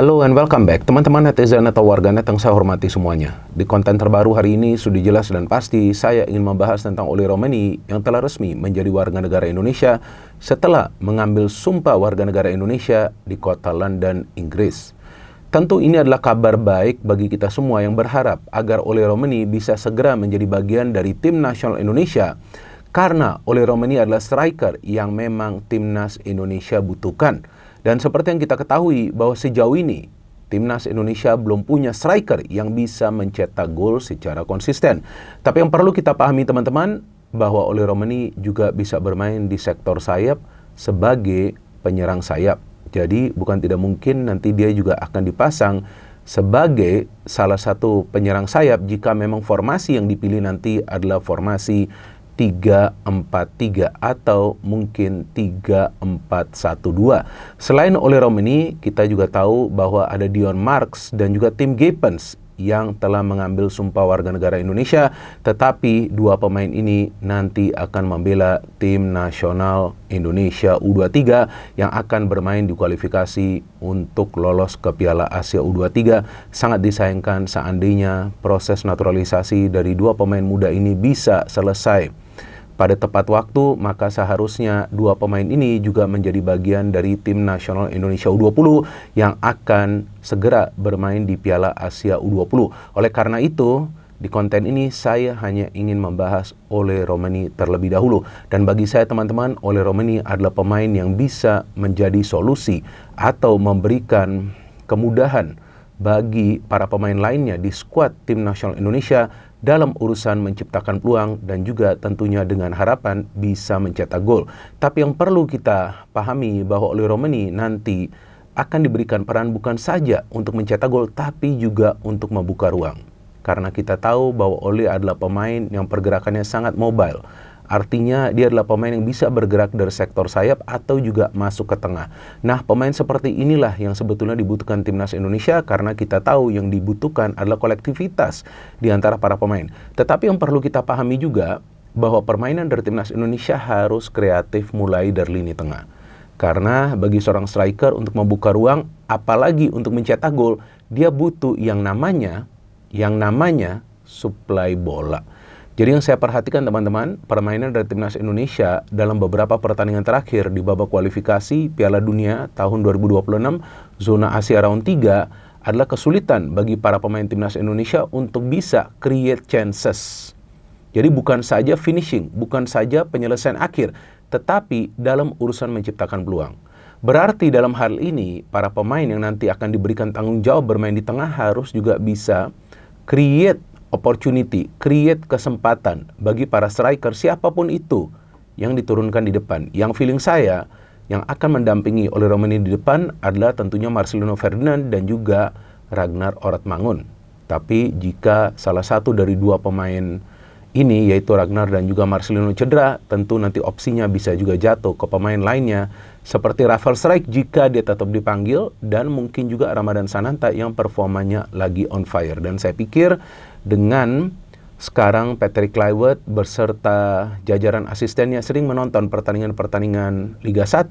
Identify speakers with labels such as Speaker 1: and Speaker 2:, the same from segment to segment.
Speaker 1: Halo and welcome back, teman-teman netizen atau warganet yang saya hormati semuanya. Di konten terbaru hari ini sudah jelas dan pasti saya ingin membahas tentang Oli Romeni yang telah resmi menjadi warga negara Indonesia setelah mengambil sumpah warga negara Indonesia di kota London, Inggris. Tentu ini adalah kabar baik bagi kita semua yang berharap agar Oli Romeni bisa segera menjadi bagian dari tim nasional Indonesia, karena Oli Romeni adalah striker yang memang timnas Indonesia butuhkan. Dan seperti yang kita ketahui bahwa sejauh ini timnas Indonesia belum punya striker yang bisa mencetak gol secara konsisten. Tapi yang perlu kita pahami teman-teman, bahwa Oli Romeni juga bisa bermain di sektor sayap sebagai penyerang sayap. Jadi bukan tidak mungkin nanti dia juga akan dipasang sebagai salah satu penyerang sayap jika memang formasi yang dipilih nanti adalah formasi 3-4-3 atau mungkin 3-4-1-2. Selain Oli Romeni, kita juga tahu bahwa ada Dion Marks dan juga Tim Geepens yang telah mengambil sumpah warga negara Indonesia, tetapi dua pemain ini nanti akan membela tim nasional Indonesia U23 yang akan bermain di kualifikasi untuk lolos ke Piala Asia U23. Sangat disayangkan seandainya proses naturalisasi dari dua pemain muda ini bisa selesai pada tepat waktu, maka seharusnya dua pemain ini juga menjadi bagian dari tim nasional Indonesia U20 yang akan segera bermain di Piala Asia U20. Oleh karena itu, di konten ini saya hanya ingin membahas Oli Romeni terlebih dahulu. Dan bagi saya teman-teman, Oli Romeni adalah pemain yang bisa menjadi solusi atau memberikan kemudahan bagi para pemain lainnya di skuad tim nasional Indonesia dalam urusan menciptakan peluang dan juga tentunya dengan harapan bisa mencetak gol. Tapi yang perlu kita pahami bahwa Oli Romeni nanti akan diberikan peran bukan saja untuk mencetak gol, tapi juga untuk membuka ruang. Karena kita tahu bahwa Oli adalah pemain yang pergerakannya sangat mobile. Artinya dia adalah pemain yang bisa bergerak dari sektor sayap atau juga masuk ke tengah. Nah, pemain seperti inilah yang sebetulnya dibutuhkan timnas Indonesia, karena kita tahu yang dibutuhkan adalah kolektivitas di antara para pemain. Tetapi yang perlu kita pahami juga bahwa permainan dari timnas Indonesia harus kreatif mulai dari lini tengah. Karena bagi seorang striker untuk membuka ruang, apalagi untuk mencetak gol, dia butuh yang namanya suplai bola. Jadi yang saya perhatikan teman-teman, permainan dari timnas Indonesia dalam beberapa pertandingan terakhir di babak kualifikasi Piala Dunia tahun 2026 zona Asia round 3 adalah kesulitan bagi para pemain timnas Indonesia untuk bisa create chances. Jadi bukan saja finishing, bukan saja penyelesaian akhir, tetapi dalam urusan menciptakan peluang. Berarti dalam hal ini, para pemain yang nanti akan diberikan tanggung jawab bermain di tengah harus juga bisa create opportunity, create kesempatan bagi para striker siapapun itu yang diturunkan di depan. Yang feeling saya yang akan mendampingi Oli Romeni di depan adalah tentunya Marcelino Ferdinand dan juga Ragnar Oratmangun. Tapi jika salah satu dari dua pemain ini, yaitu Ragnar dan juga Marcelino cedera, tentu nanti opsinya bisa juga jatuh ke pemain lainnya seperti Rafael Struijk jika dia tetap dipanggil, dan mungkin juga Ramadan Sananta yang performanya lagi on fire. Dan saya pikir dengan sekarang Patrick Kluivert beserta jajaran asistennya sering menonton pertandingan-pertandingan Liga 1,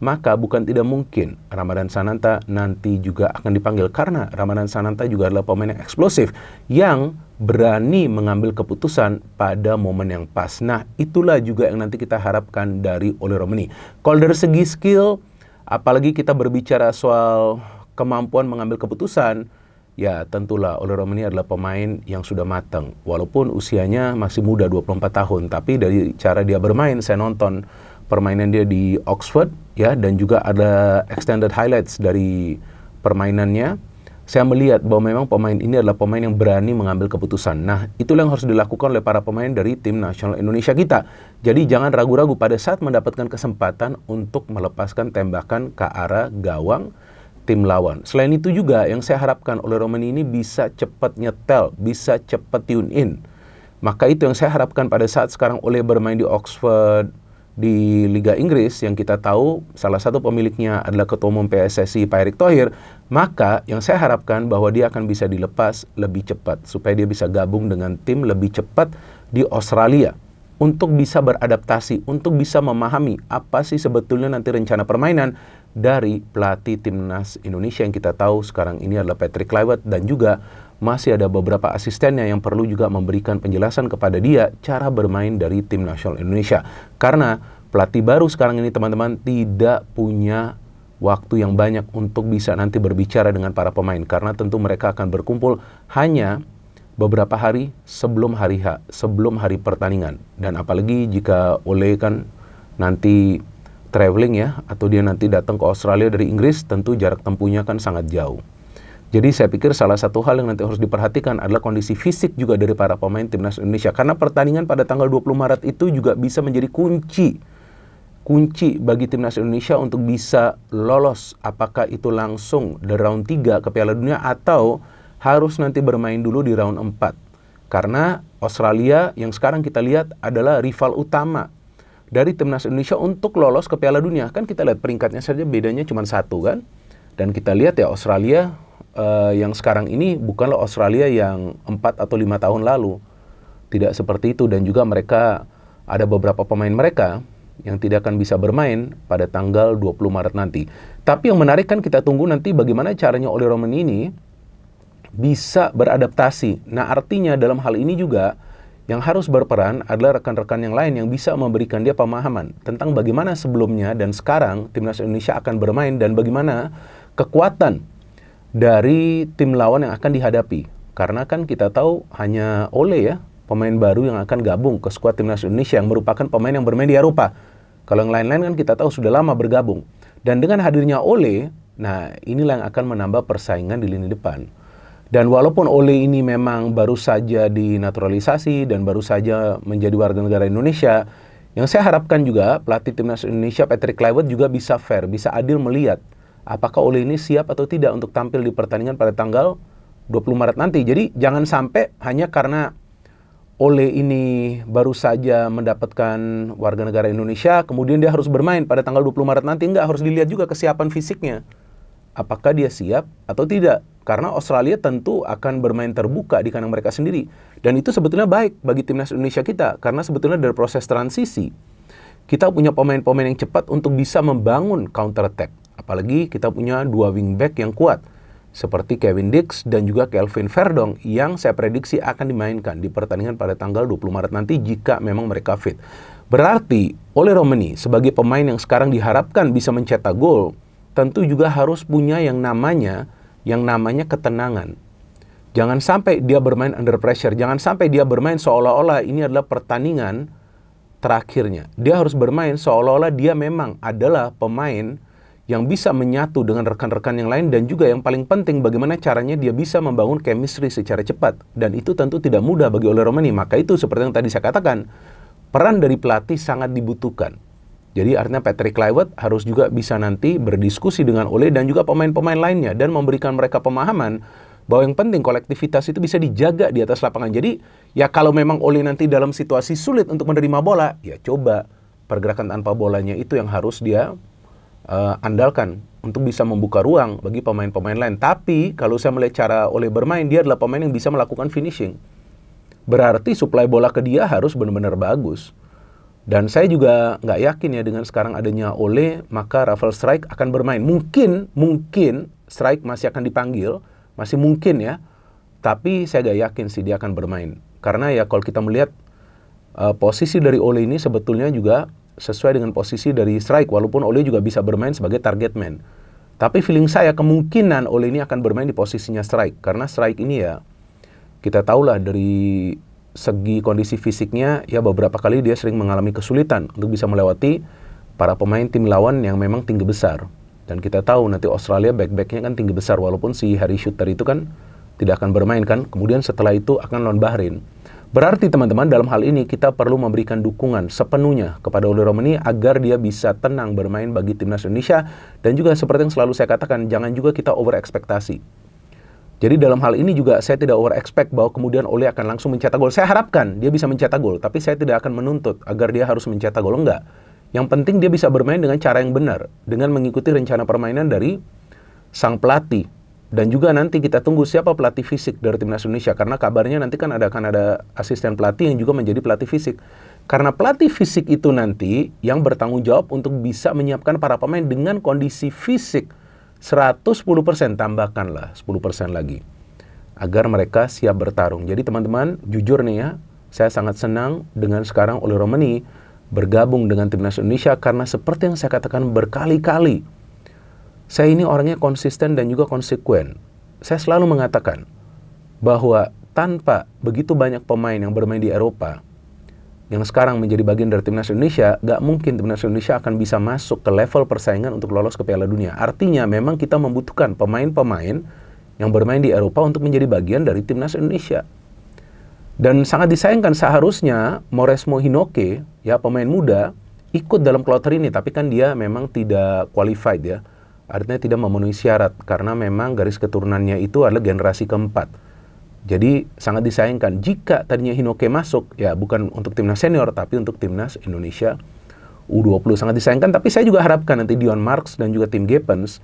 Speaker 1: maka bukan tidak mungkin Ramadan Sananta nanti juga akan dipanggil, karena Ramadan Sananta juga adalah pemain yang eksplosif yang berani mengambil keputusan pada momen yang pas. Nah, itulah juga yang nanti kita harapkan dari Oli Romeni. Kalau dari segi skill, apalagi kita berbicara soal kemampuan mengambil keputusan, ya tentulah Oli Romeni adalah pemain yang sudah matang. Walaupun usianya masih muda, 24 tahun, tapi dari cara dia bermain, saya nonton permainan dia di Oxford ya, dan juga ada extended highlights dari permainannya. Saya melihat bahwa memang pemain ini adalah pemain yang berani mengambil keputusan. Nah, itulah yang harus dilakukan oleh para pemain dari tim nasional Indonesia kita. Jadi jangan ragu-ragu pada saat mendapatkan kesempatan untuk melepaskan tembakan ke arah gawang tim lawan. Selain itu juga yang saya harapkan Oli Romeni ini bisa cepat nyetel, bisa cepat tune in. Maka itu yang saya harapkan pada saat sekarang Oli bermain di Oxford di Liga Inggris, yang kita tahu salah satu pemiliknya adalah Ketua Umum PSSI Pak Erick Thohir. Maka yang saya harapkan bahwa dia akan bisa dilepas lebih cepat supaya dia bisa gabung dengan tim lebih cepat di Australia untuk bisa beradaptasi, untuk bisa memahami apa sih sebetulnya nanti rencana permainan dari pelatih timnas Indonesia yang kita tahu sekarang ini adalah Patrick Kluivert, dan juga masih ada beberapa asistennya yang perlu juga memberikan penjelasan kepada dia cara bermain dari tim nasional Indonesia. Karena pelatih baru sekarang ini teman-teman tidak punya waktu yang banyak untuk bisa nanti berbicara dengan para pemain, karena tentu mereka akan berkumpul hanya beberapa hari sebelum hari H, sebelum hari pertandingan. Dan apalagi jika Ole kan nanti traveling ya, atau dia nanti datang ke Australia dari Inggris, tentu jarak tempuhnya kan sangat jauh. Jadi saya pikir salah satu hal yang nanti harus diperhatikan adalah kondisi fisik juga dari para pemain timnas Indonesia, karena pertandingan pada tanggal 20 Maret itu juga bisa menjadi kunci bagi timnas Indonesia untuk bisa lolos, apakah itu langsung dari round 3 ke Piala Dunia atau harus nanti bermain dulu di round 4. Karena Australia yang sekarang kita lihat adalah rival utama dari timnas Indonesia untuk lolos ke Piala Dunia. Kan kita lihat peringkatnya saja bedanya cuma 1 kan. Dan kita lihat ya Australia yang sekarang ini bukanlah Australia yang 4 atau 5 tahun lalu. Tidak seperti itu, dan juga mereka ada beberapa pemain mereka yang tidak akan bisa bermain pada tanggal 20 Maret nanti. Tapi yang menarik kan kita tunggu nanti bagaimana caranya Ole Roman ini bisa beradaptasi. Nah, artinya dalam hal ini juga yang harus berperan adalah rekan-rekan yang lain yang bisa memberikan dia pemahaman tentang bagaimana sebelumnya dan sekarang timnas Indonesia akan bermain, dan bagaimana kekuatan dari tim lawan yang akan dihadapi. Karena kan kita tahu hanya Ole ya, pemain baru yang akan gabung ke skuad timnas Indonesia yang merupakan pemain yang bermain di Eropa. Kalau yang lain-lain kan kita tahu sudah lama bergabung. Dan dengan hadirnya Ole, nah inilah yang akan menambah persaingan di lini depan. Dan walaupun Ole ini memang baru saja dinaturalisasi dan baru saja menjadi warga negara Indonesia, yang saya harapkan juga pelatih timnas Indonesia Patrick Kluivert juga bisa fair, bisa adil melihat apakah Ole ini siap atau tidak untuk tampil di pertandingan pada tanggal 20 Maret nanti. Jadi jangan sampai hanya karena Ole ini baru saja mendapatkan warga negara Indonesia, kemudian dia harus bermain pada tanggal 20 Maret nanti. Enggak, harus dilihat juga kesiapan fisiknya. Apakah dia siap atau tidak? Karena Australia tentu akan bermain terbuka di kandang mereka sendiri. Dan itu sebetulnya baik bagi timnas Indonesia kita. Karena sebetulnya dari proses transisi, kita punya pemain-pemain yang cepat untuk bisa membangun counter attack. Apalagi kita punya 2 wingback yang kuat, seperti Kevin Dix dan juga Kelvin Verdong, yang saya prediksi akan dimainkan di pertandingan pada tanggal 20 Maret nanti jika memang mereka fit. Berarti Ole Romani sebagai pemain yang sekarang diharapkan bisa mencetak gol, tentu juga harus punya yang namanya ketenangan. Jangan sampai dia bermain under pressure. Jangan sampai dia bermain seolah-olah ini adalah pertandingan terakhirnya. Dia harus bermain seolah-olah dia memang adalah pemain yang bisa menyatu dengan rekan-rekan yang lain, dan juga yang paling penting bagaimana caranya dia bisa membangun chemistry secara cepat. Dan itu tentu tidak mudah bagi Ole Romani. Maka itu seperti yang tadi saya katakan, peran dari pelatih sangat dibutuhkan. Jadi artinya Patrick Kluivert harus juga bisa nanti berdiskusi dengan Ole dan juga pemain-pemain lainnya, dan memberikan mereka pemahaman bahwa yang penting kolektivitas itu bisa dijaga di atas lapangan. Jadi ya kalau memang Ole nanti dalam situasi sulit untuk menerima bola, ya coba pergerakan tanpa bolanya itu yang harus dia andalkan untuk bisa membuka ruang bagi pemain-pemain lain. Tapi kalau saya melihat cara Ole bermain, dia adalah pemain yang bisa melakukan finishing. Berarti suplai bola ke dia harus benar-benar bagus. Dan saya juga nggak yakin ya dengan sekarang adanya Ole, maka Rafael Struijk akan bermain. Mungkin Struijk masih akan dipanggil, masih mungkin ya. Tapi saya nggak yakin sih dia akan bermain. Karena ya kalau kita melihat posisi dari Ole ini sebetulnya juga sesuai dengan posisi dari Struijk, walaupun Ole juga bisa bermain sebagai target man. Tapi feeling saya kemungkinan Ole ini akan bermain di posisinya Struijk. Karena Struijk ini ya, kita tahulah dari segi kondisi fisiknya, ya beberapa kali dia sering mengalami kesulitan untuk bisa melewati para pemain tim lawan yang memang tinggi besar. Dan kita tahu nanti Australia back-backnya kan tinggi besar, walaupun si Harry Shooter itu kan tidak akan bermain kan. Kemudian setelah itu akan lawan Bahrain. Berarti teman-teman dalam hal ini kita perlu memberikan dukungan sepenuhnya kepada Ole Romani agar dia bisa tenang bermain bagi timnas Indonesia. Dan juga seperti yang selalu saya katakan, jangan juga kita over ekspektasi. Jadi dalam hal ini juga saya tidak over expect bahwa kemudian Ole akan langsung mencetak gol. Saya harapkan dia bisa mencetak gol, tapi saya tidak akan menuntut agar dia harus mencetak gol, enggak. Yang penting dia bisa bermain dengan cara yang benar, dengan mengikuti rencana permainan dari sang pelatih. Dan juga nanti kita tunggu siapa pelatih fisik dari timnas Indonesia, karena kabarnya nanti kan akan ada asisten pelatih yang juga menjadi pelatih fisik. Karena pelatih fisik itu nanti yang bertanggung jawab untuk bisa menyiapkan para pemain dengan kondisi fisik 110%, tambahkanlah 10% lagi, agar mereka siap bertarung. Jadi teman-teman, jujur nih ya, saya sangat senang dengan sekarang Oli Romani bergabung dengan Timnas Indonesia, karena seperti yang saya katakan berkali-kali, saya ini orangnya konsisten dan juga konsekuen. Saya selalu mengatakan bahwa tanpa begitu banyak pemain yang bermain di Eropa, yang sekarang menjadi bagian dari Timnas Indonesia, gak mungkin Timnas Indonesia akan bisa masuk ke level persaingan untuk lolos ke Piala Dunia. Artinya memang kita membutuhkan pemain-pemain yang bermain di Eropa untuk menjadi bagian dari Timnas Indonesia. Dan sangat disayangkan seharusnya Mauresmo Hinoke, ya pemain muda, ikut dalam kloter ini, tapi kan dia memang tidak qualified ya. Artinya tidak memenuhi syarat, karena memang garis keturunannya itu adalah generasi keempat. Jadi sangat disayangkan jika tadinya Hinoke masuk, ya bukan untuk timnas senior, tapi untuk timnas Indonesia U20. Sangat disayangkan, tapi saya juga harapkan nanti Dion Marks dan juga tim Gepens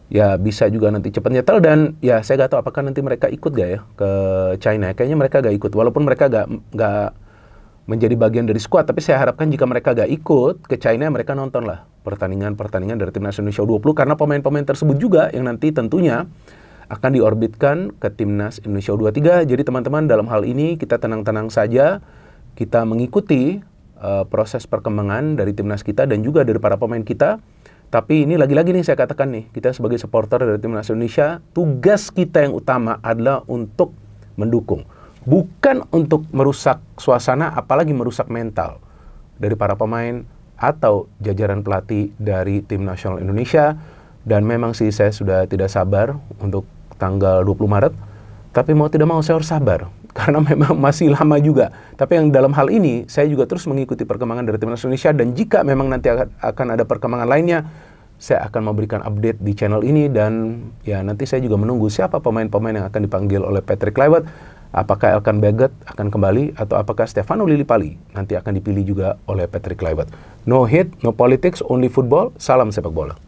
Speaker 1: ya bisa juga nanti cepat nyetel. Dan ya saya gak tahu apakah nanti mereka ikut gak ya ke China. Kayaknya mereka gak ikut, walaupun mereka gak menjadi bagian dari skuad. Tapi saya harapkan jika mereka gak ikut ke China, mereka nonton lah pertandingan-pertandingan dari timnas Indonesia U20, karena pemain-pemain tersebut juga yang nanti tentunya akan diorbitkan ke Timnas Indonesia U23. Jadi teman-teman, dalam hal ini kita tenang-tenang saja, kita mengikuti proses perkembangan dari timnas kita dan juga dari para pemain kita. Tapi ini lagi-lagi nih saya katakan nih, kita sebagai supporter dari Timnas Indonesia, tugas kita yang utama adalah untuk mendukung, bukan untuk merusak suasana, apalagi merusak mental dari para pemain atau jajaran pelatih dari Tim Nasional Indonesia. Dan memang sih saya sudah tidak sabar untuk tanggal 20 Maret. Tapi mau tidak mau saya harus sabar, karena memang masih lama juga. Tapi yang dalam hal ini, saya juga terus mengikuti perkembangan dari Timnas Indonesia. Dan jika memang nanti akan ada perkembangan lainnya, saya akan memberikan update di channel ini. Dan ya nanti saya juga menunggu siapa pemain-pemain yang akan dipanggil oleh Patrick Kluivert. Apakah Elkan Baggett akan kembali, atau apakah Stefano Lillipali nanti akan dipilih juga oleh Patrick Kluivert. No hate, no politics, only football. Salam sepak bola.